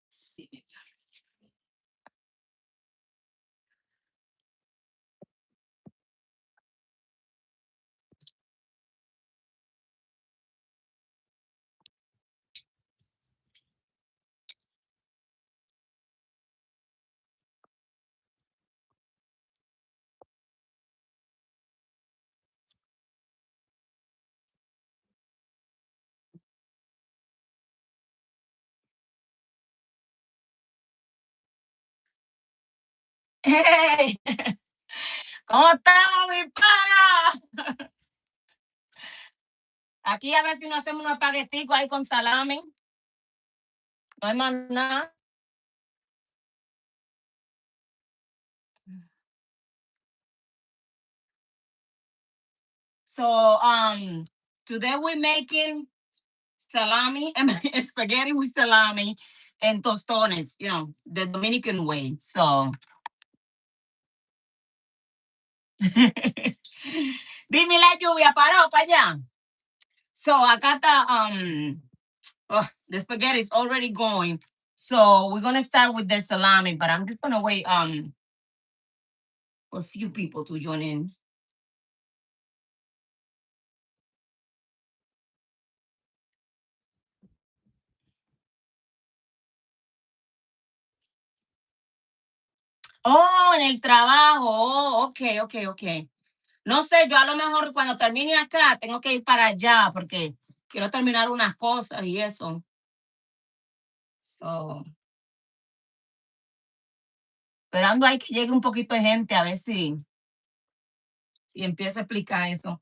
see. ¡Hey! ¿Cómo estamos, mi pana? Aquí a ver si nos hacemos unos espagueticos ahí con salami. No hay más nada. So, today we're making salami, spaghetti with salami and tostones, the Dominican way. So, dime la lluvia, paró para allá. So, acá está, the spaghetti is already going. So, we're going to start with the salami, but I'm just going to wait, for a few people to join in. Oh, en el trabajo. Oh, ok, ok, ok. No sé, yo a lo mejor cuando termine acá tengo que ir para allá porque quiero terminar unas cosas y eso. So, esperando ahí que llegue un poquito de gente a ver si empiezo a explicar eso.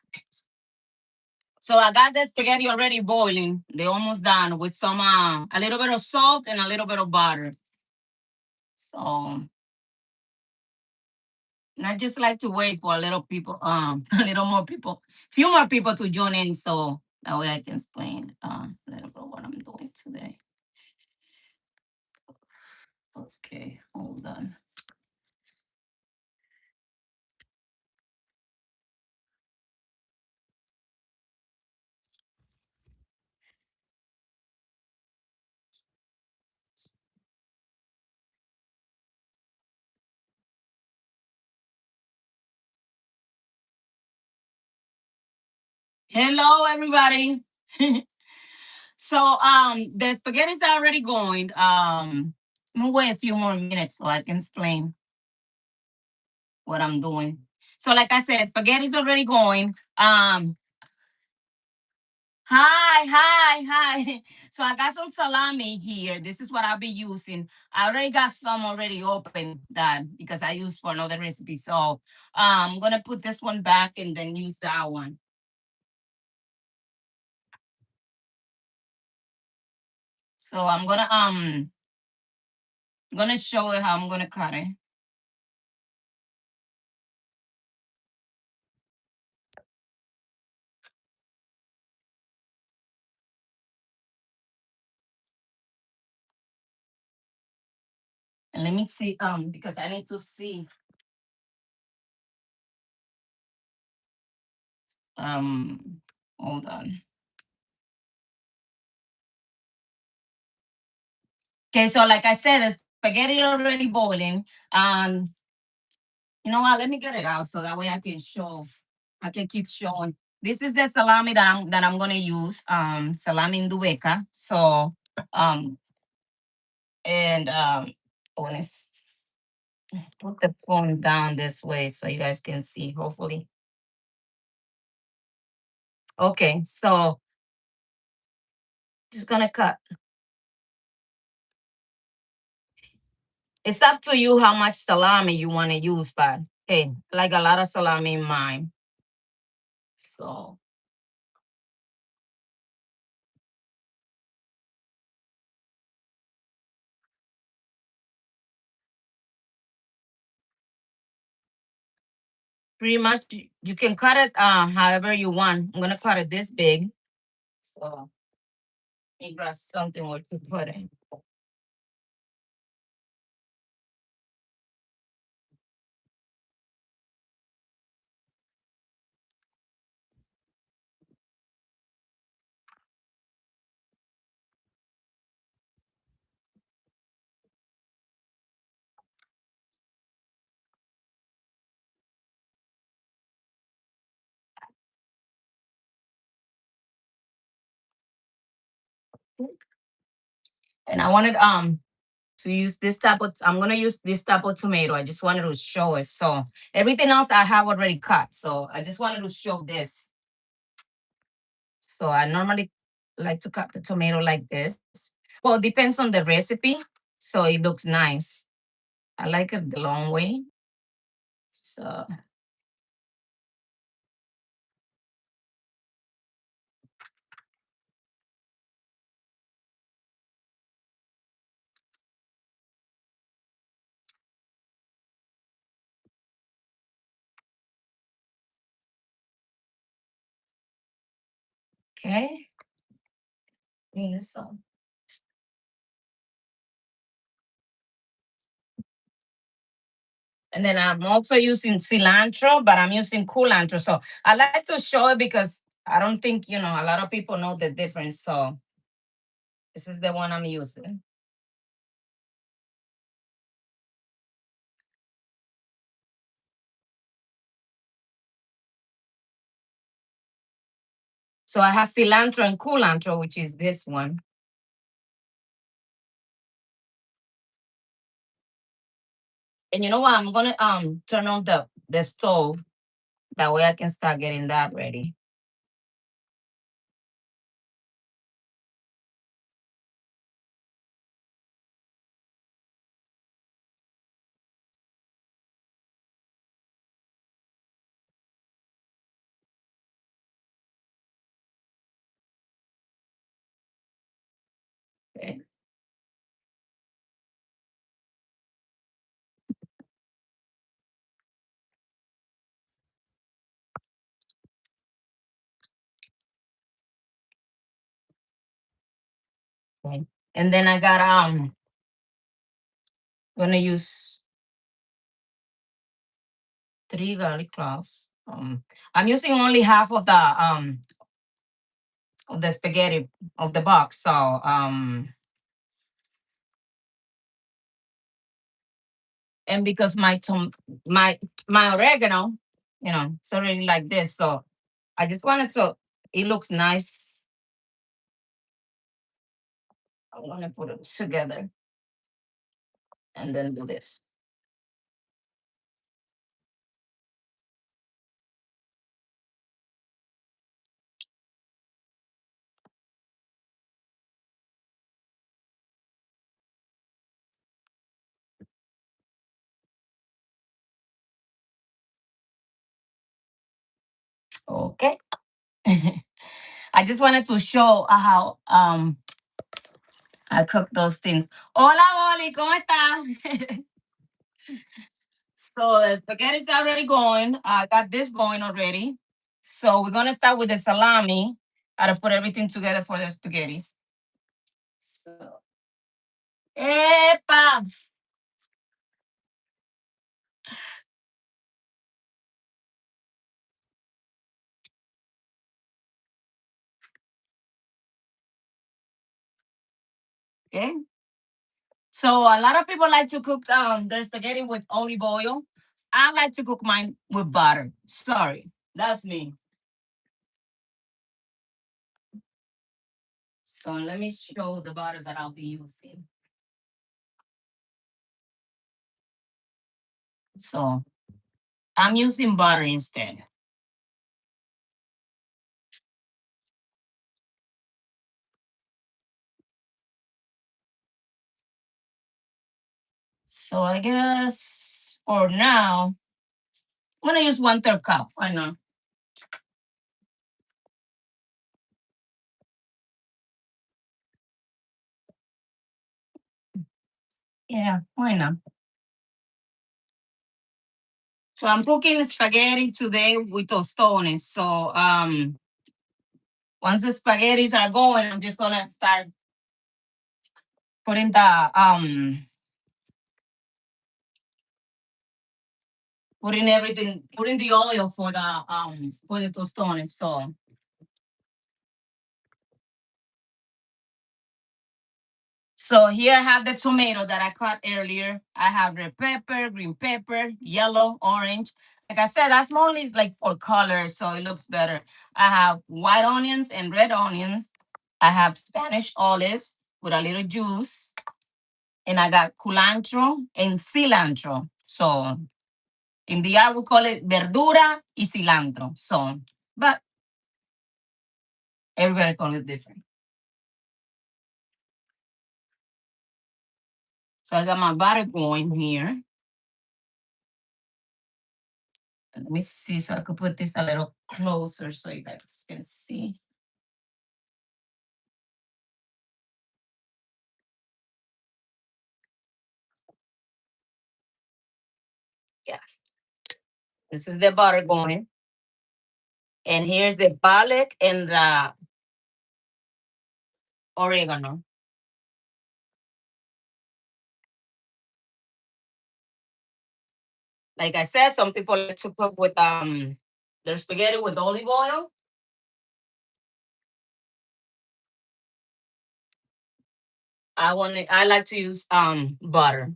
So I got the spaghetti already boiling. They're almost done with some a little bit of salt and a little bit of butter. So and I just like to wait for a little people, a little more people, few more people to join in, so that way I can explain a little bit what I'm doing today. Okay, hold on. Hello, everybody. So the spaghetti's already going. I'm gonna wait a few more minutes so I can explain what I'm doing. So like I said, spaghetti's already going. Hi. So I got some salami here. This is what I'll be using. I already got some already open that because I used for another recipe. So I'm gonna put this one back and then use that one. So I'm gonna show you how I'm gonna cut it. And let me see, because I need to see. Hold on. Okay, so like I said, the spaghetti already boiling. You know what? Let me get it out so that way I can show. I can keep showing. This is the salami that I'm gonna use. Salami Indueca. So and I wanna put the phone down this way so you guys can see, hopefully. Okay, so just gonna cut. It's up to you how much salami you want to use, but hey, like a lot of salami in mine. So pretty much you can cut it however you want. I'm gonna cut it this big. So maybe that's something what to put in. And I wanted to use this type of, I'm gonna use this type of tomato. I just wanted to show it. So everything else I have already cut. So I just wanted to show this. So I normally like to cut the tomato like this. Well, it depends on the recipe. So it looks nice. I like it the long way. So okay. Yes, so. And then I'm also using cilantro, but I'm using culantro. So I like to show it because I don't think, a lot of people know the difference. So this is the one I'm using. So I have cilantro and culantro, which is this one. And you know what? I'm gonna turn on the stove. That way I can start getting that ready. Okay. Okay. And then I got gonna use 3 garlic cloves. I'm using only half of the spaghetti of the box. So and because my oregano, it's already like this. So I just wanted to. It looks nice. I'm gonna put it together and then do this. Okay. I just wanted to show how I cook those things. Hola, Oli, ¿cómo estás? So the spaghetti's already going. I got this going already. So we're gonna start with the salami. How to put everything together for the spaghettis. So, epa. Okay. So a lot of people like to cook their spaghetti with olive oil. I like to cook mine with butter. Sorry, that's me. So let me show the butter that I'll be using. So I'm using butter instead. So I guess for now, I'm gonna use 1/3 cup. Why not? Yeah, why not? So I'm cooking spaghetti today with tostones. So once the spaghettis are going, I'm just gonna start putting putting everything, putting the oil for the tostones. So here I have the tomato that I cut earlier. I have red pepper, green pepper, yellow, orange. Like I said, that's mostly like for color, so it looks better. I have white onions and red onions. I have Spanish olives with a little juice, and I got culantro and cilantro. So in the art we call it verdura y cilantro. So, but everybody call it different. So I got my butter going here. Let me see, so I could put this a little closer so you guys can see. Yeah, this is the butter going. And here's the garlic and the oregano. Like I said, some people like to cook with their spaghetti with olive oil. I like to use butter.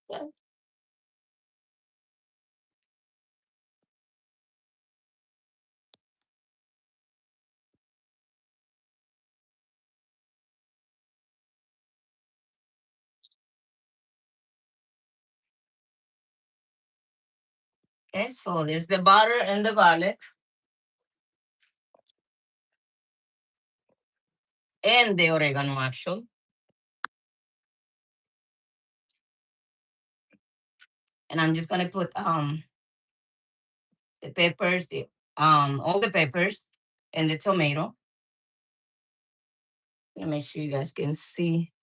Yeah. Okay, so there's the butter and the garlic and the oregano actually. And I'm just gonna put the peppers, the all the peppers and the tomato. Let me make sure you guys can see.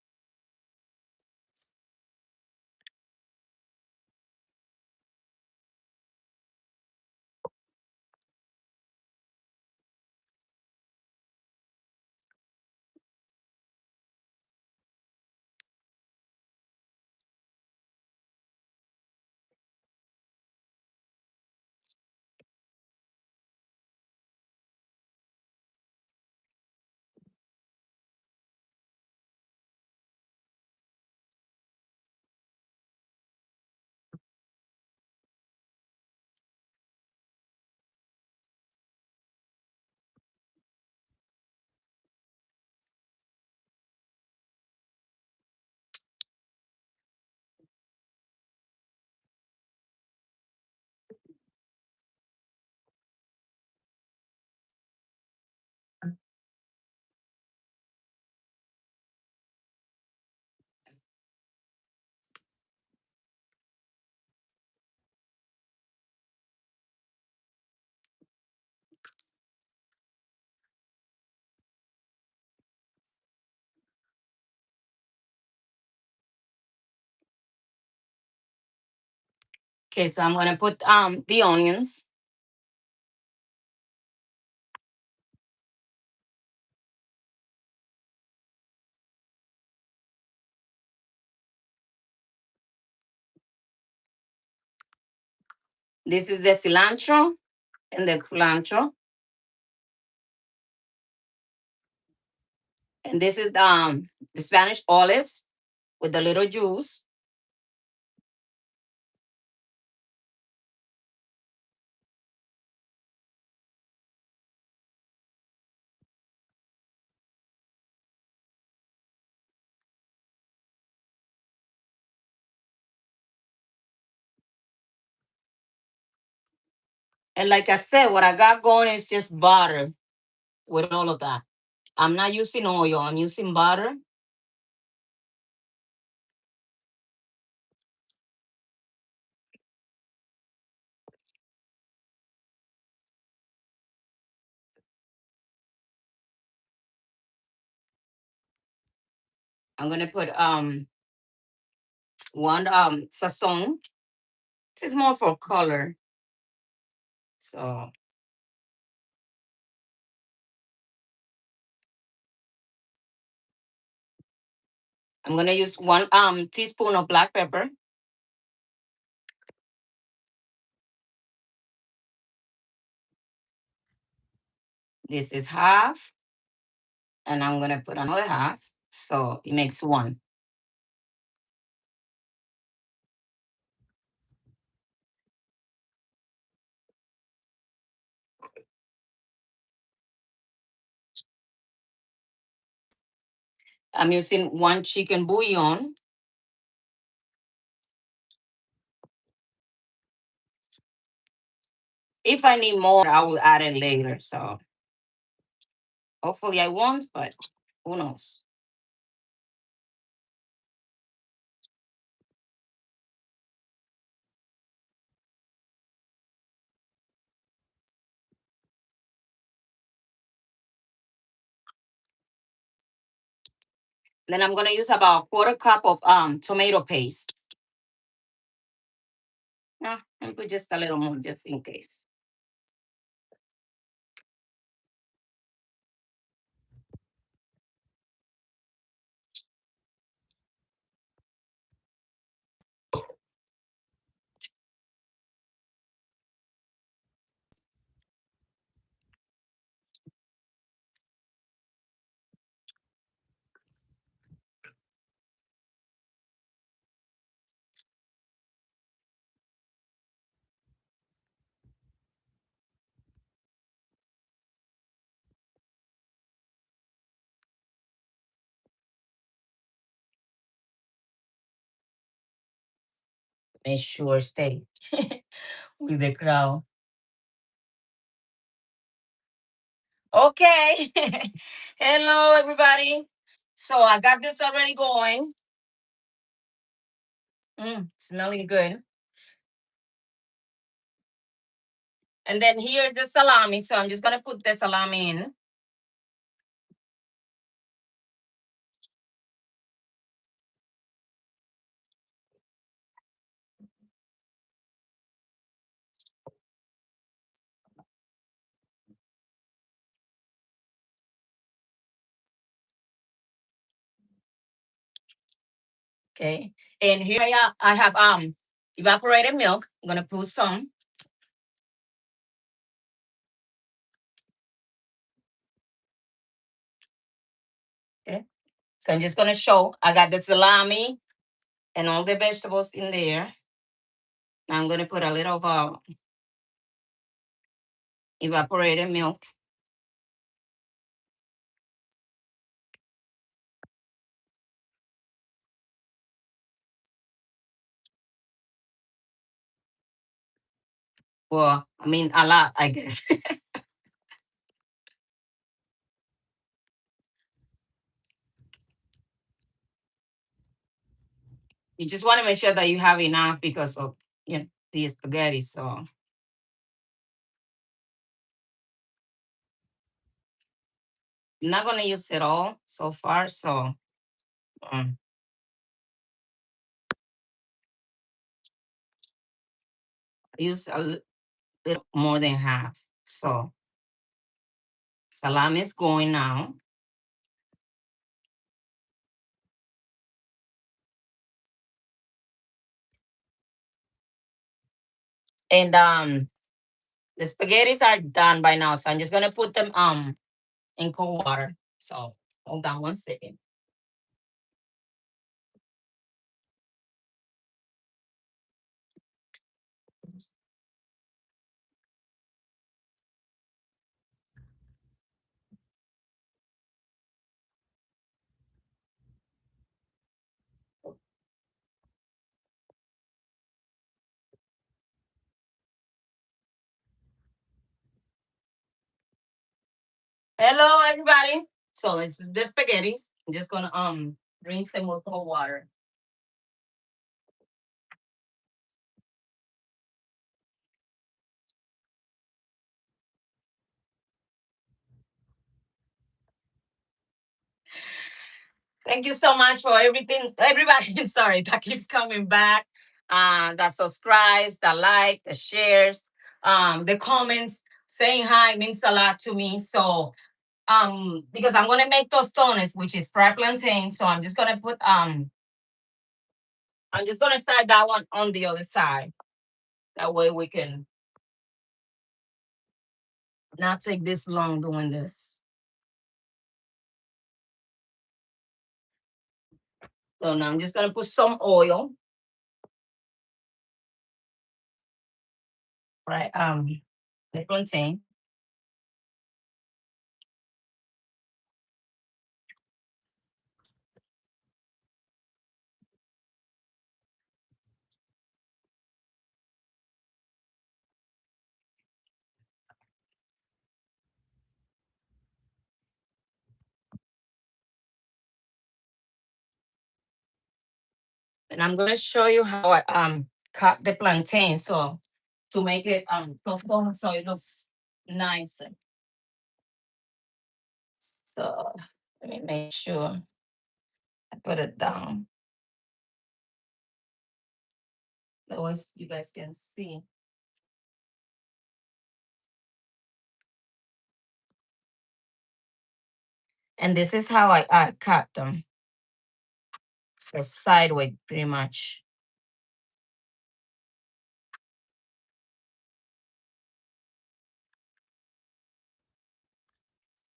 Okay, so I'm gonna put the onions. This is the cilantro and the culantro. And this is the Spanish olives with the little juice. And like I said, what I got going is just butter with all of that. I'm not using oil, I'm using butter. I'm gonna put one sazon. This is more for color. So I'm gonna use one teaspoon of black pepper. This is half, and I'm gonna put another half. So it makes one. I'm using one chicken bouillon. If I need more, I will add it later. So hopefully I won't, but who knows? Then I'm gonna use about a quarter cup of tomato paste. No, and put just a little more just in case. Make sure stay with the crowd. Okay. Hello, everybody. So I got this already going. Smelling good. And then here's the salami. So I'm just gonna put the salami in. Okay. And here I have evaporated milk. I'm gonna put some. Okay. So I'm just gonna show I got the salami and all the vegetables in there. Now I'm gonna put a little of evaporated milk. Well, I mean a lot, I guess. You just want to make sure that you have enough because of the spaghetti. So I'm not gonna use it all so far. So um, I use little more than half. So salami is going now. And the spaghettis are done by now. So I'm just gonna put them in cold water. So hold on one second. Hello, everybody. So it's the spaghettis. I'm just gonna rinse them with cold water. Thank you so much for everything. Everybody, sorry, that keeps coming back. That subscribes, that like, the shares, the comments, saying hi means a lot to me. So because I'm gonna make tostones, which is fried plantain. So I'm just gonna start that one on the other side. That way we can not take this long doing this. So now I'm just gonna put some oil, right? The plantain. And I'm gonna show you how I cut the plantain so to make it tostón so it looks nicer. So let me make sure I put it down. That way you guys can see. And this is how I cut them. So sideways pretty much.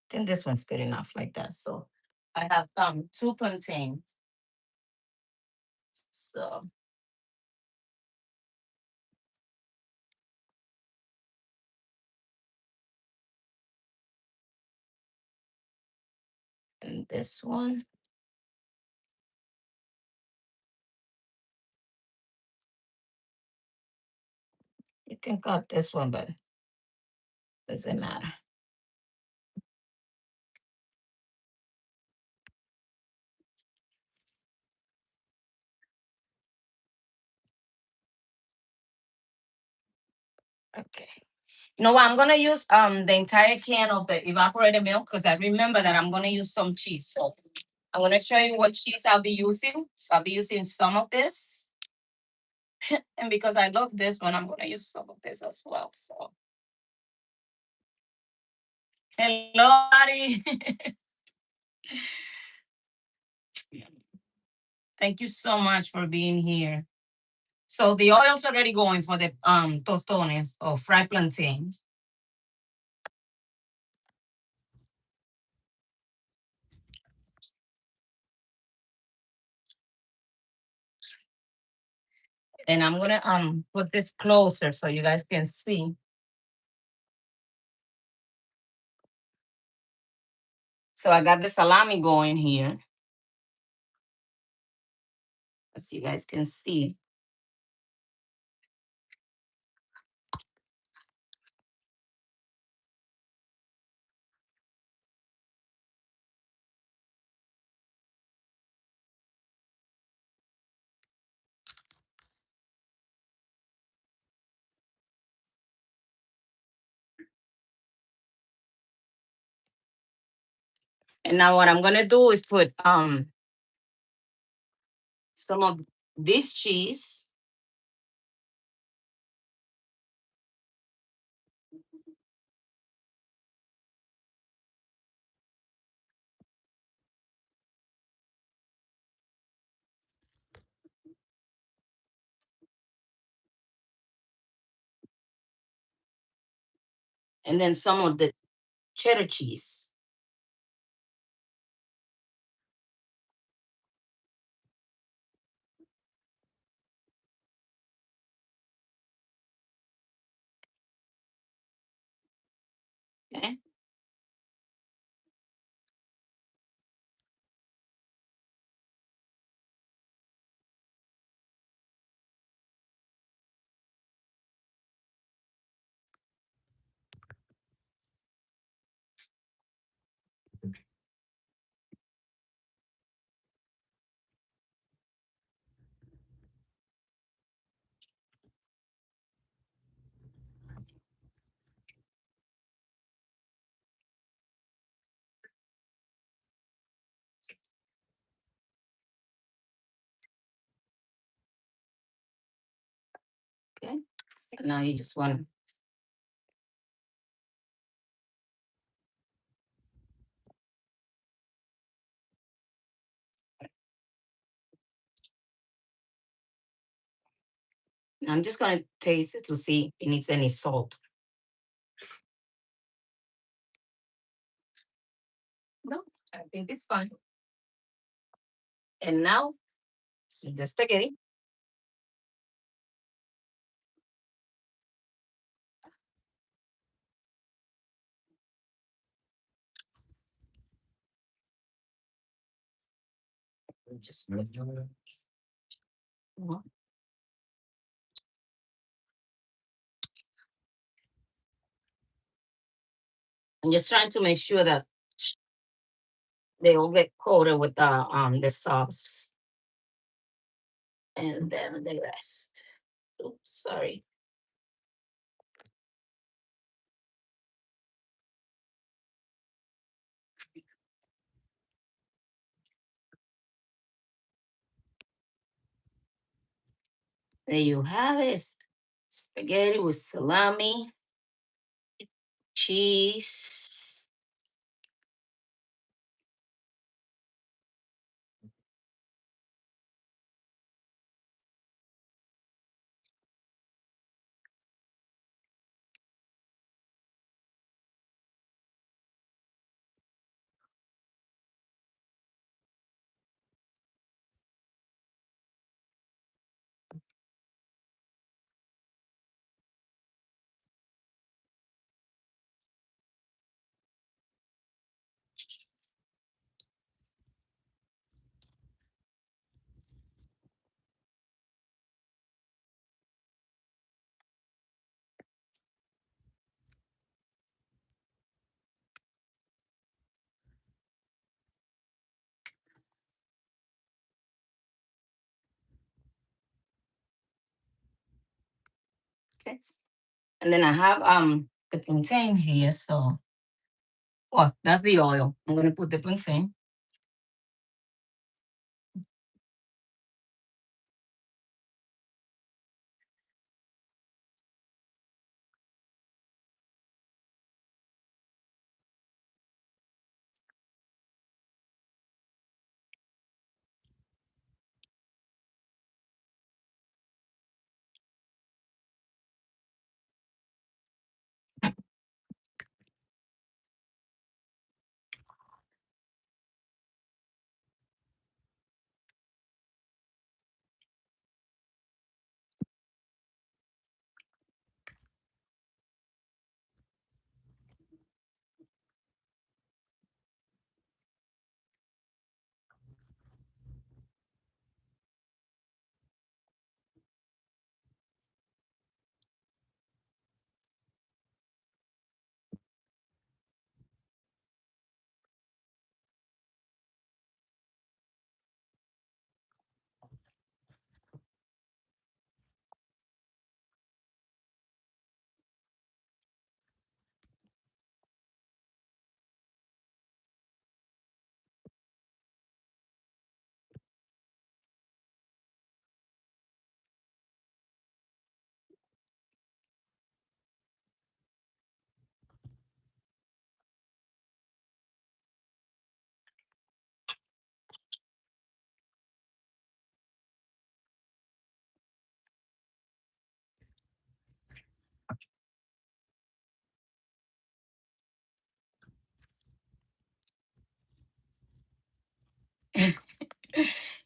I think this one's good enough like that. So I have two plantains. So and this one. You can cut this one, but doesn't matter. Okay. You know what? I'm gonna use the entire can of the evaporated milk because I remember that I'm gonna use some cheese. So I'm gonna show you what cheese I'll be using. So I'll be using some of this. And because I love this one, I'm gonna use some of this as well. So hello, Ari. Thank you so much for being here. So the oil's already going for the tostones or fried plantain. And I'm gonna put this closer so you guys can see. So I got the salami going here, as you guys can see. And now what I'm gonna do is put some of this cheese, and then some of the cheddar cheese. Okay. Okay. So now you just want. I'm just gonna taste it to see if it needs any salt. No, I think it's fine. And now, see the spaghetti. Just Mhm. I'm just trying to make sure that they all get coated with the sauce, and then the rest. Oops, sorry. There you have it. Spaghetti with salami, cheese. Okay. And then I have the plantain here. So, well, that's the oil. I'm gonna put the plantain.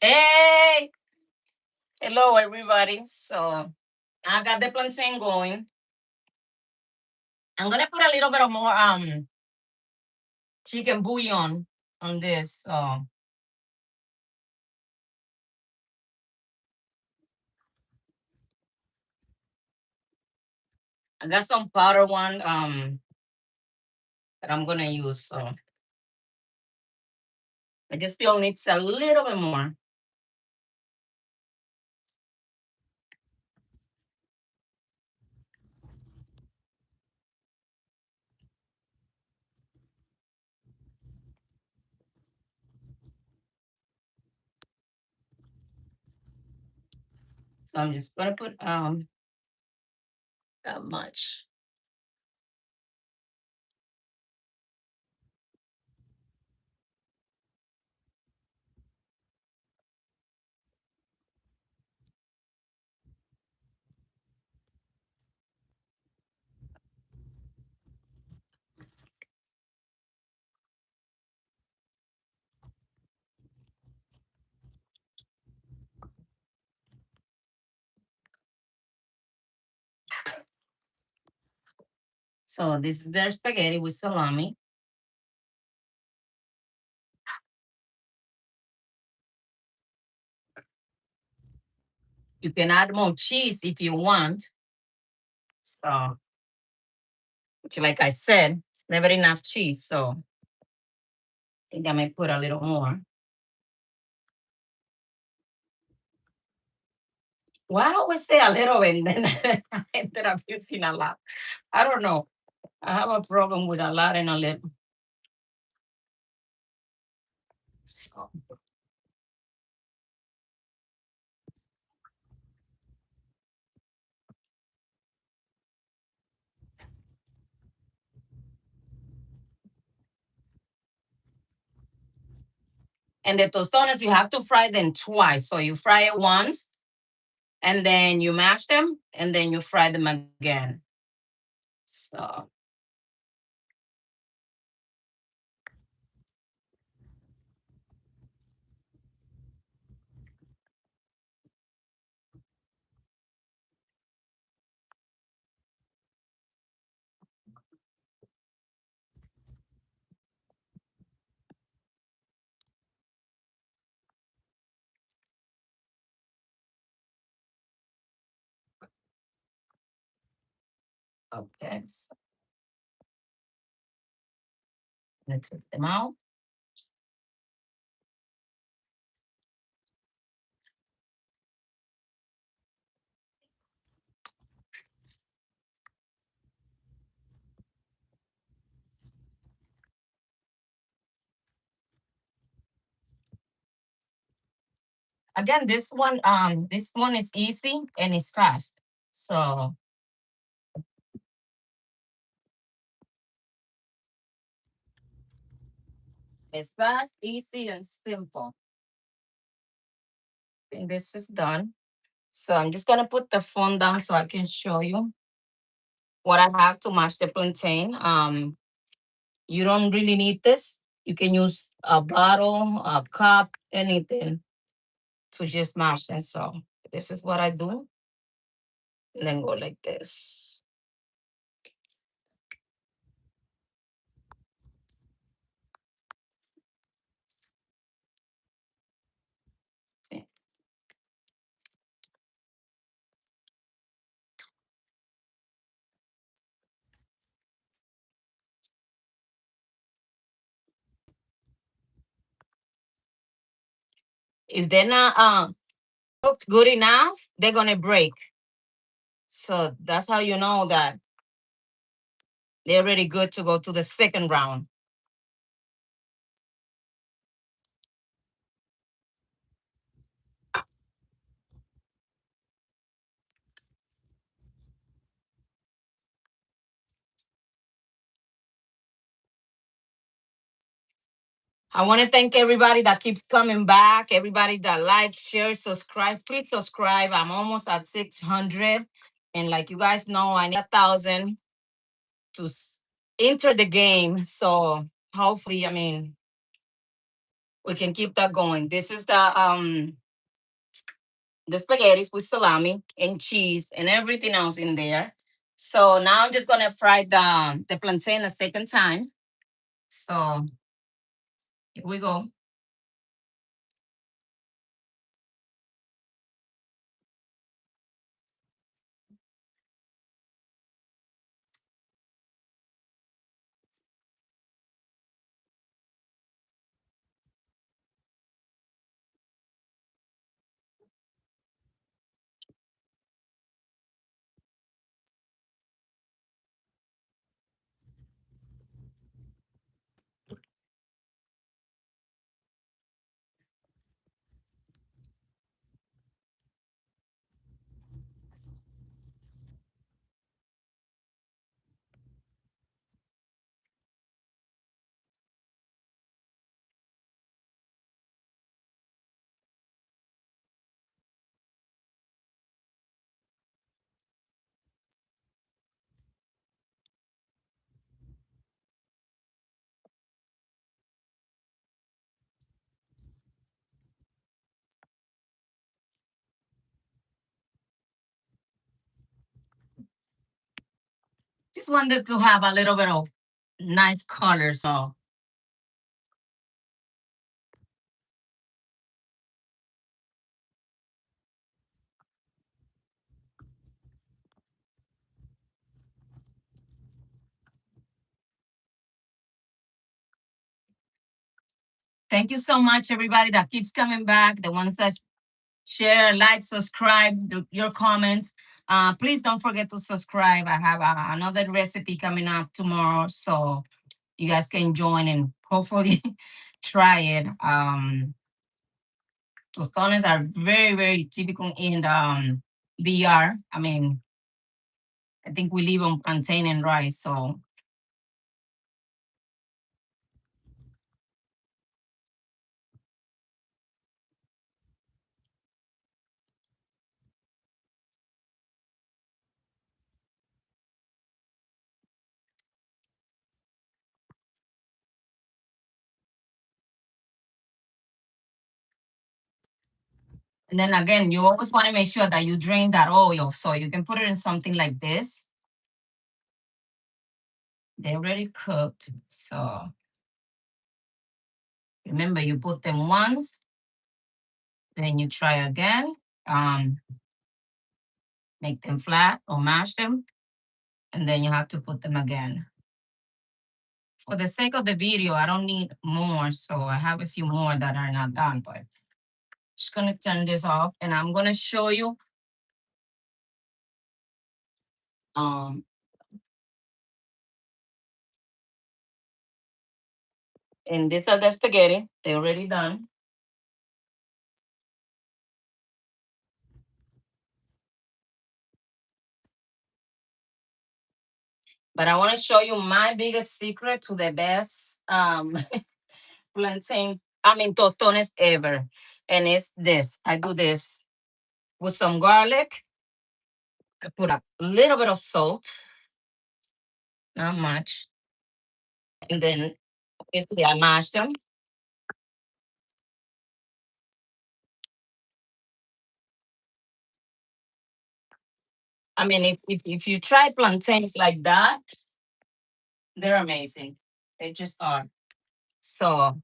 Hey, hello everybody. So I got the plantain going. I'm gonna put a little bit of more chicken bouillon on this. So I got some powder one that I'm gonna use. So I just still needs a little bit more. So I'm just gonna put that much. So this is their spaghetti with salami. You can add more cheese if you want. So, which like I said, it's never enough cheese. So I think I may put a little more. Well, I always say a little bit and then I ended up using a lot. I don't know. I have a problem with a lot and a little. So, and the tostones, you have to fry them twice. So you fry it once and then you mash them and then you fry them again. So, okay. So let's take them out. Again, this one is easy and it's fast. So it's fast, easy, and simple. And this is done. So I'm just gonna put the phone down so I can show you what I have to mash the plantain. You don't really need this. You can use a bottle, a cup, anything to just mash them. So this is what I do. And then go like this. If they're not cooked good enough, they're gonna break. So that's how you know that they're ready good to go to the second round. I want to thank everybody that keeps coming back, everybody that likes, shares, subscribe. Please subscribe. I'm almost at 600. And like you guys know, I need 1,000 to enter the game. So hopefully, I mean, we can keep that going. This is the spaghettis with salami and cheese and everything else in there. So now I'm just gonna fry the plantain a second time. So here we go. Just wanted to have a little bit of nice color. So thank you so much, everybody that keeps coming back. The ones that share, like, subscribe, your comments. Please don't forget to subscribe. I have another recipe coming up tomorrow, so you guys can join and hopefully try it. Tostones are very, very typical in VR. I mean, I think we live on plantain and rice, so and then again, you always want to make sure that you drain that oil. So you can put it in something like this. They're already cooked. So remember, you put them once, then you try again. Um, Make them flat or mash them, and then you have to put them again. For the sake of the video, I don't need more, so I have a few more that are not done, but just gonna turn this off and I'm gonna show you um and these are the spaghetti. They're already done. But I want to show you my biggest secret to the best plantains, I mean tostones ever. And it's this. I do this with some garlic. I put a little bit of salt, not much. And then obviously I mash them. I mean, if you try plantains like that, they're amazing. They just are. So,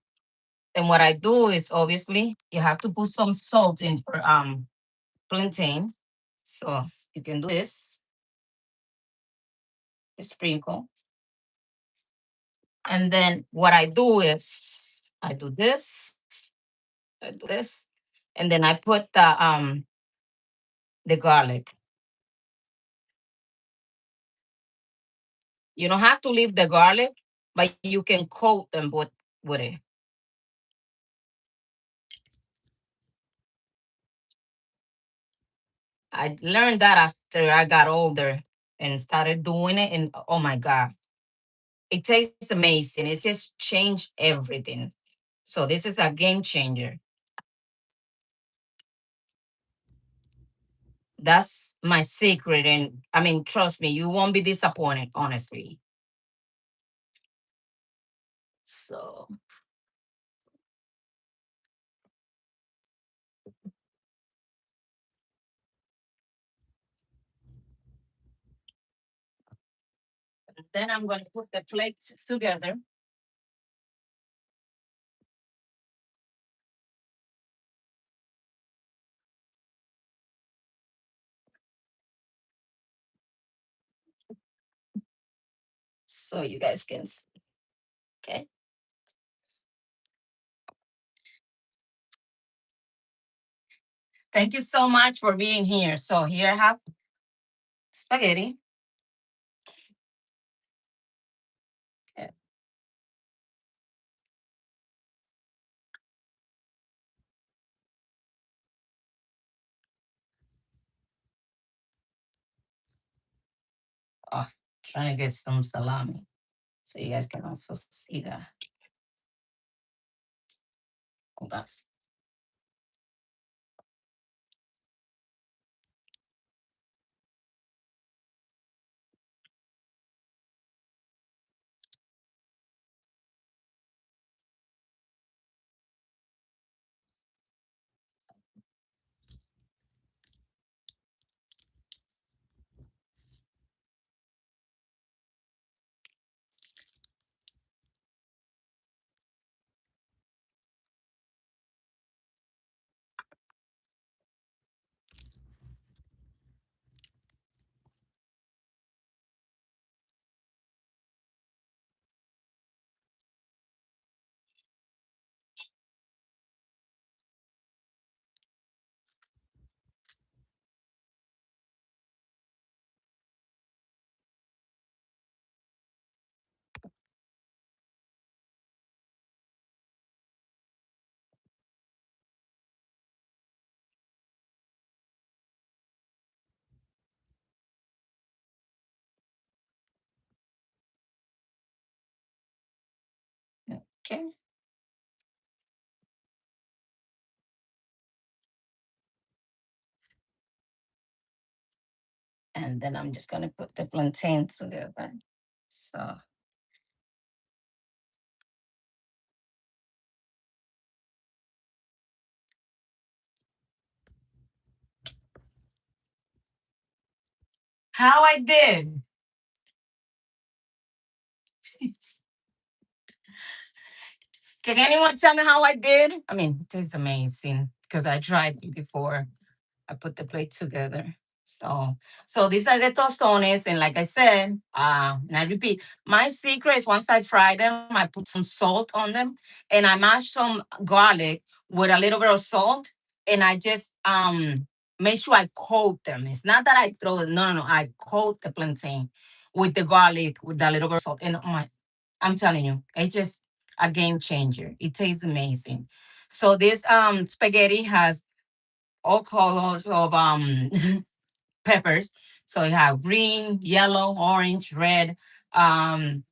and what I do is obviously you have to put some salt in your plantains. So you can do this, sprinkle. And then what I do is I do this, I do this, and then I put the garlic. You don't have to leave the garlic, but you can coat them with it. I learned that after I got older and started doing it, and oh my god, it tastes amazing. It's just changed everything. So this is a game changer. That's my secret, and I mean, trust me, you won't be disappointed. Honestly. So then I'm going to put the plates together. So you guys can see. Okay. Thank you so much for being here. So here I have spaghetti. Okay. Oh, trying to get some salami so you guys can also see that. Hold on. Okay. And then I'm just gonna put the plantain together. So how I did. Can anyone tell me how I did? I mean, it is amazing because I tried it before I put the plate together. So, so these are the tostones, and like I said, and I repeat, my secret is once I fry them, I put some salt on them, and I mash some garlic with a little bit of salt, and I just make sure I coat them. It's not that I throw it. No, no, no. I coat the plantain with the garlic with a little bit of salt, and oh my, I'm telling you, it's just a game changer. It tastes amazing. So this spaghetti has all colors of peppers. So you have green, yellow, orange, red. Um,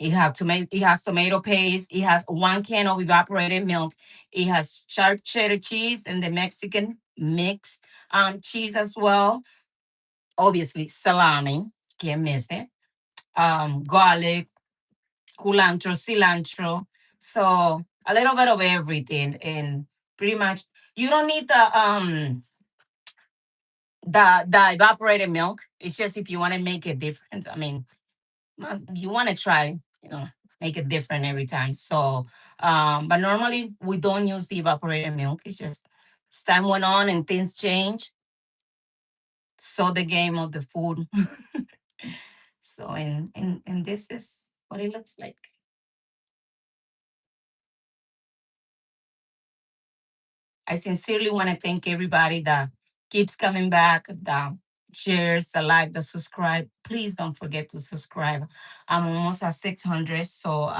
it have tomato. It has tomato paste. It has 1 can of evaporated milk. It has sharp cheddar cheese and the Mexican mix cheese as well. Obviously, salami. Can't miss it. Garlic, culantro, cilantro. So a little bit of everything, and pretty much you don't need the evaporated milk. It's just if you want to make it different. I mean, you want to try, make it different every time. So, but normally we don't use the evaporated milk. It's just as time went on and things change. So the game of the food. So, and this is what it looks like. I sincerely want to thank everybody that keeps coming back, that shares, the like, the subscribe. Please don't forget to subscribe. I'm almost at 600, so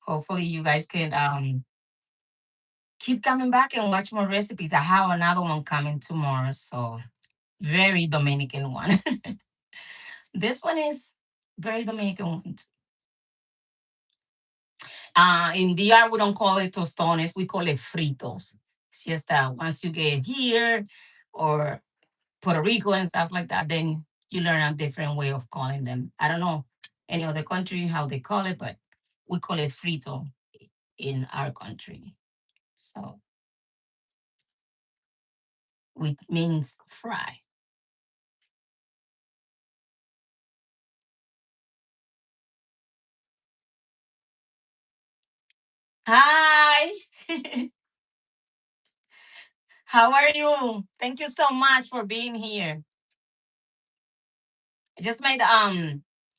hopefully you guys can keep coming back and watch more recipes. I have another one coming tomorrow, so very Dominican one. This one is very Dominican one. In DR, we don't call it tostones, we call it fritos. It's just that once you get here or Puerto Rico and stuff like that, then you learn a different way of calling them. I don't know any other country how they call it, but we call it frito in our country. So, which means fry. Hi, how are you? Thank you so much for being here. I just made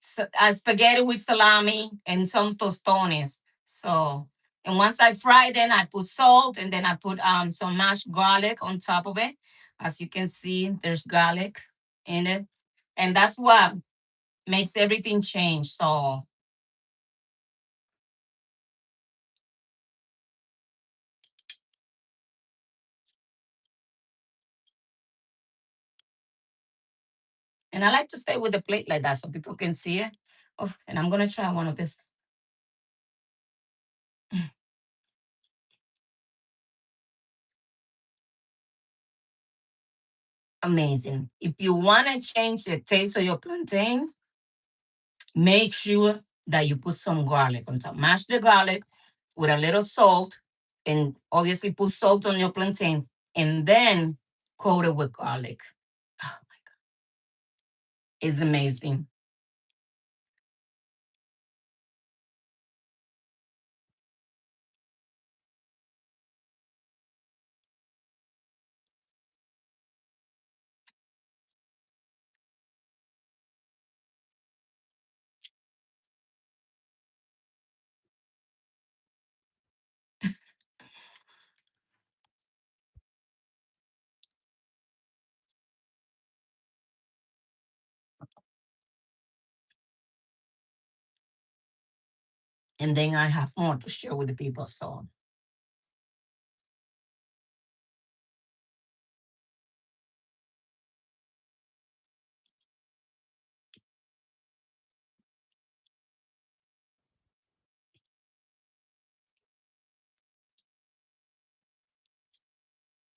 spaghetti with salami and some tostones. So, and once I fry, then I put salt and then I put some mashed garlic on top of it. As you can see, there's garlic in it, and that's what makes everything change. So, and I like to stay with the plate like that so people can see it. Oh, and I'm gonna try one of this. Amazing. If you want to change the taste of your plantains, make sure that you put some garlic on top. Mash the garlic with a little salt, and obviously put salt on your plantains, and then coat it with garlic. Oh, it's amazing. And then I have more to share with the people. So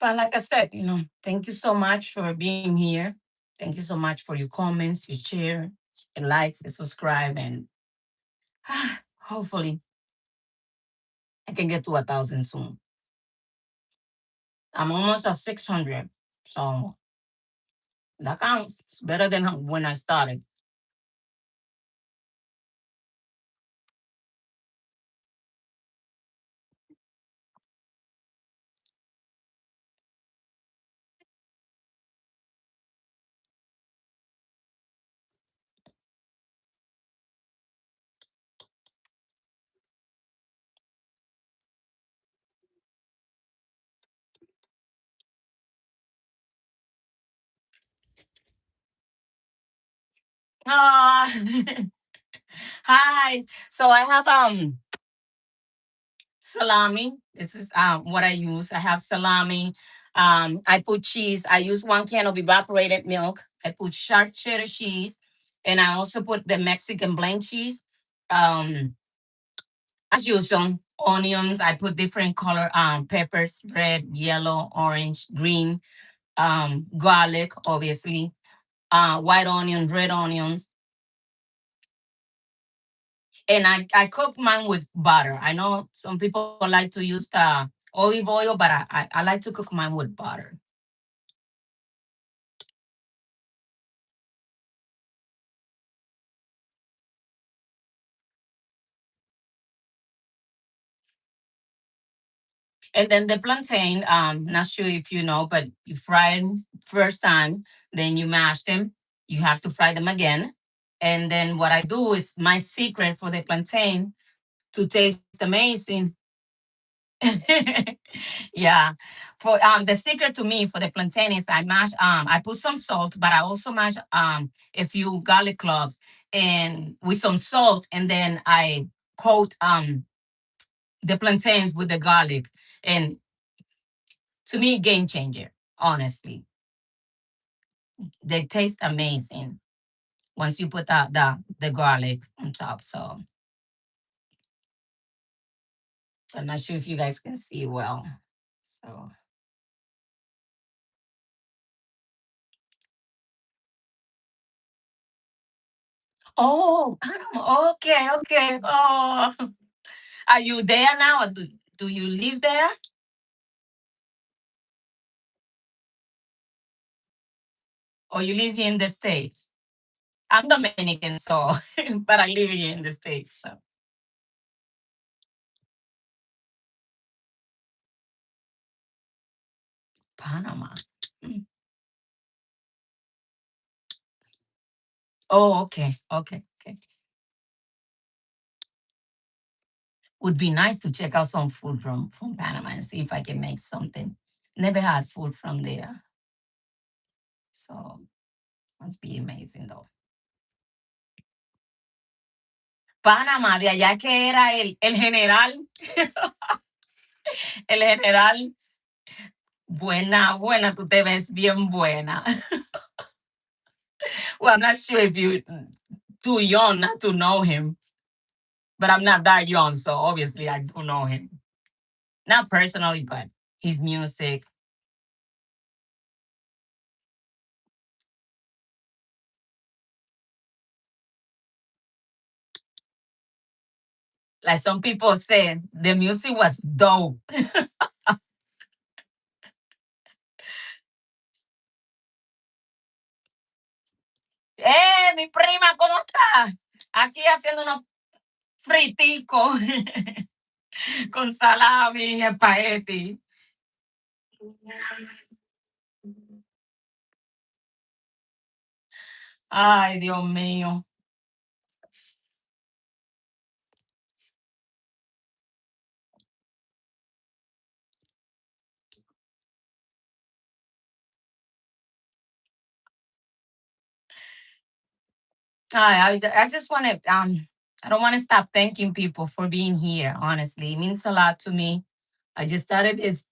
But like I said, thank you so much for being here. Thank you so much for your comments, your share, your likes, and subscribe, and hopefully I can get to 1,000 soon. I'm almost at 600, so that counts. It's better than when I started. Ah, hi. So I have salami. This is what I use. I have salami. I put cheese. I use 1 can of evaporated milk. I put sharp cheddar cheese, and I also put the Mexican blend cheese. Um, as usual, onions. I put different color peppers: red, yellow, orange, green. Garlic, obviously. White onion, red onions, and I cook mine with butter. I know some people like to use olive oil, but I like to cook mine with butter. And then the plantain, not sure if you know, but you fry them first time, then you mash them. You have to fry them again. And then what I do is my secret for the plantain to taste amazing. Yeah. For the secret to me for the plantain is I put some salt, but I also mash a few garlic cloves and with some salt, and then I coat the plantains with the garlic. And to me, game changer, honestly. They taste amazing once you put the garlic on top. So I'm not sure if you guys can see well. So oh, okay, okay. Oh, are you there now? Or do you live there? Or you live here in the States? I'm Dominican, so but I live here in the States. So Panama. Mm. Oh, okay, okay, okay. Would be nice to check out some food from Panama and see if I can make something. Never had food from there, so must be amazing though. Panamá, de allá que era el general, el general. Buena, buena, tú te ves bien buena. Well, I'm not sure if you too young not to know him, but I'm not that young, so obviously I do know him. Not personally, but his music. Like some people say, the music was dope. Mi prima, ¿cómo estás? Aquí haciendo unos friticos con salami y espagueti. Ay, Dios mío. I just want to I don't want to stop thanking people for being here. Honestly, it means a lot to me. I just started this.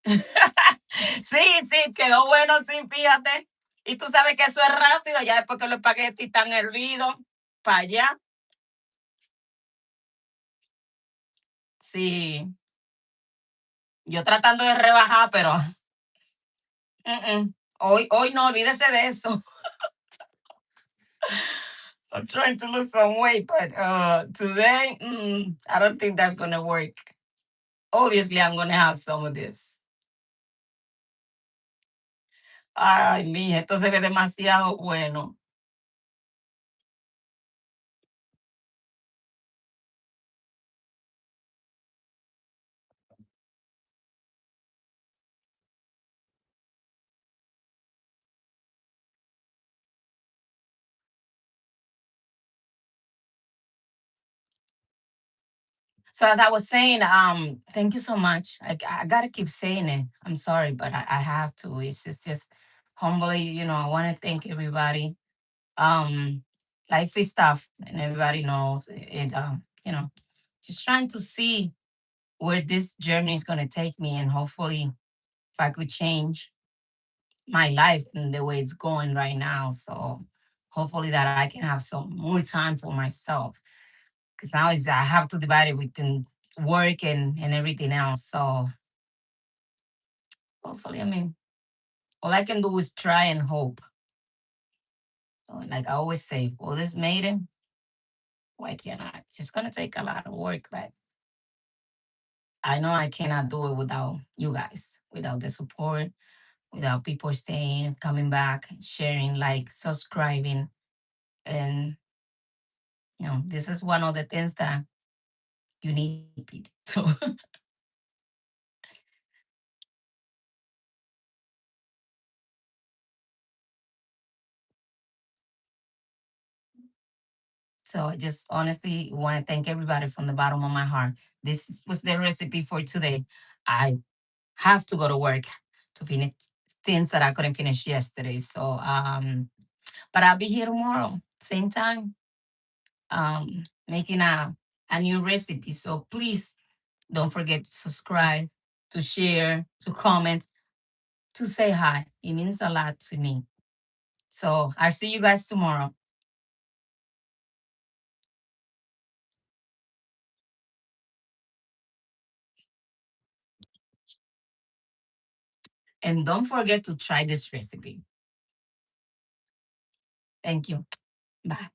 Sí, sí, quedó bueno, sí, fíjate. Y tú sabes que eso es rápido, ya después que los espaguetis están hervidos, para allá. Sí. Yo tratando de rebajar, pero hoy no, olvídese de eso. I'm trying to lose some weight, but today, I don't think that's gonna work. Obviously, I'm gonna have some of this. Ay, mija, esto se ve demasiado bueno. So as I was saying, thank you so much. I gotta keep saying it. I'm sorry, but I have to. It's just humbly, I want to thank everybody. Um, Life is tough, and everybody knows it. Just trying to see where this journey is gonna take me, and hopefully, if I could change my life in the way it's going right now. So hopefully that I can have some more time for myself because now is I have to divide it between work and everything else. So hopefully, I mean, all I can do is try and hope. So like I always say, for this maiden, why can't I? It's just gonna take a lot of work, but I know I cannot do it without you guys, without the support, without people staying, coming back, sharing, like subscribing. And this is one of the things that you need people. So so I just honestly want to thank everybody from the bottom of my heart. Was the recipe for today. I have to go to work to finish things that I couldn't finish yesterday. So but I'll be here tomorrow, same time, making a new recipe. So please don't forget to subscribe, to share, to comment, to say hi. It means a lot to me. So I'll see you guys tomorrow. And don't forget to try this recipe. Thank you. Bye.